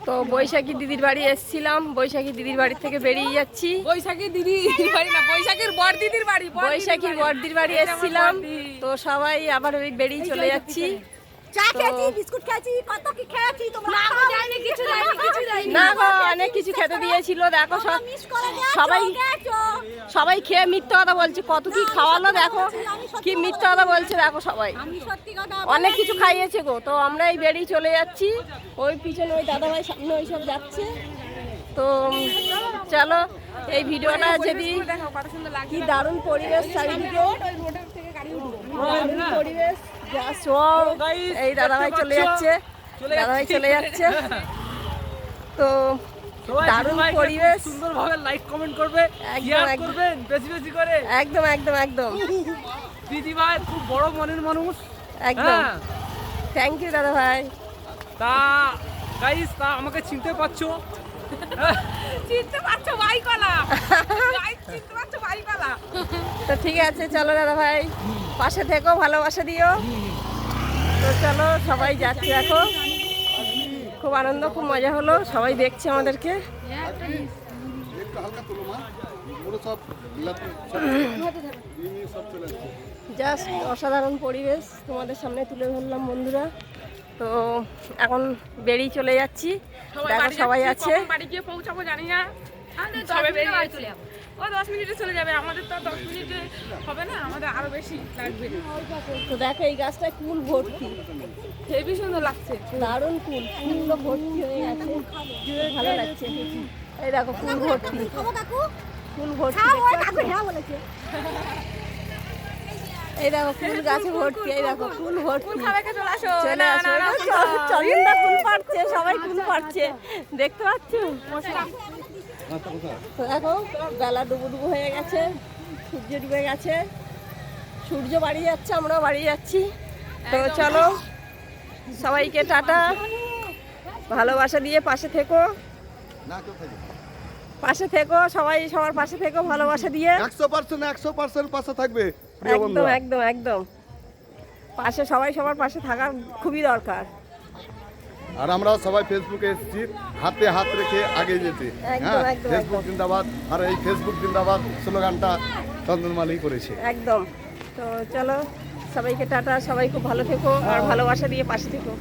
তো বৈশাখী দিদির বাড়ি এসেছিলাম, বৈশাখী দিদির বাড়ি থেকে বেরিয়ে যাচ্ছি। বৈশাখী দিদি বাড়ি না, বৈশাখীর বর দিদির বাড়ি। বৈশাখীর বড়দির বাড়ি এসেছিলাম, তো সবাই আবার ওই বেরিয়ে চলে যাচ্ছি। চা খেয়েছি, বিস্কুট খেয়েছি, কত কি খেয়েছি তোমরা। না গো, যায়নি, কিছু যায়নি, কিছু যায়নি। না গো, অনেক কিছু খেতে দিয়েছিল। দেখো সব মিস করে গেছো, সবাই গেছো। সবাই খেয়ে মিথ্যা কথা বলছে, কত কি খাওয়ালো দেখো, কি মিথ্যা কথা বলছে দেখো সবাই। আমি সত্যি কথা অনেক কিছু খাইয়েছে গো। তো আমরা এই বেরিয়ে চলে যাচ্ছি, ওই পিছনে ওই দাদাভাই সামনে ওই সব যাচ্ছে। তো চলো এই ভিডিওটা যদি দেখো কত সুন্দর লাগছে। কি দারুণ পরিবেশ চারিদিকে, রোডের থেকে গাড়ি উঠবো। দারুণ পরিবেশ। জাস্ট ওয়াও, এই দাদাভাই চলে যাচ্ছে, দাদাভাই চলে যাচ্ছে। তো দারুণ পরিবেশ, সুন্দরভাবে লাইক কমেন্ট করবে, একদম, শেয়ার একদম। করবেন বেশি বেশি করে। একদম একদম একদম দিদি ভাই খুব বড় মনের মানুষ। একদম। হ্যাঁ। থ্যাংক ইউ দাদাভাই। তা গাইস, তা আমাকে চিনতে পারছো? চিনতে পারছো ভাইকলা? গাইস, চিনতে পারছো ভাইকলা? তো ঠিক আছে, চলো দাদাভাই, পাশে থেকো, ভালোবাসা দিও। তো চলো সবাই যাচ্ছে, দেখো খুব আনন্দ, খুব মজা হলো, সবাই দেখছে আমাদেরকে। জাস্ট অসাধারণ পরিবেশ তোমাদের সামনে তুলে ধরলাম বন্ধুরা। তো এখন বেরিয়ে চলে যাচ্ছি, দেখো সবাই আছে। কখন বাড়ি গিয়ে পৌঁছাবো জানি না। সবাই বেরিয়ে চলে যাবো। ও 10 মিনিটে চলে যাবে, আমাদের তো 10 মিনিটে হবে না, আমাদের আরো বেশি লাগবে। তো দেখো এই গাছটা ফুল ভর্তি, হেবি সুন্দর লাগছে। দারুণ ফুল, ফুলগুলো ভর্তি হয়ে গেছে, ভালো লাগছে। এই দেখো ফুল ভর্তি, খাবো কাকু, ফুল ভর্তি খাবো। দেখতে কাকু পাচ্ছ? হ্যাঁ বলেছে। এই দেখো ফুল গাছে ভর্তি, এই দেখো ফুল ভর্তি। ফুল খাবে কে চলে আসো। চলে না, আসো, না, না, চন্দনদা ফুল পাড়ছে, সবাই ফুল পাড়ছে, দেখতে পাচ্ছ? তো দেখো বেলা ডুবু ডুবু হয়ে গেছে, সূর্য ডুবে গেছে, সূর্য বাড়ি যাচ্ছে, আমরাও বাড়ি যাচ্ছি। তো চলো সবাইকে টাটা, ভালোবাসা দিয়ে পাশে থেকো, পাশে থেকো, সবাই সবার পাশে থেকো, ভালোবাসা দিয়ে। 100% পাশে থাকবে প্রিয় একদম বন্ধুরা। একদম একদম পাশে, সবাই সবার পাশে থাকা খুবই দরকার। আর আমরা সবাই ফেসবুকে এসেছি হাতে হাত রেখে আগে যেতে। একদম, একদম, ফেসবুক একদম। জিন্দাবাদ। আর এই ফেসবুক জিন্দাবাদ স্লোগানটা চন্দনমালি করেছে। একদম। তো চলো সবাইকে টাটা, সবাই খুব ভালো থেকো আর ভালোবাসা দিয়ে পাশে থেকো।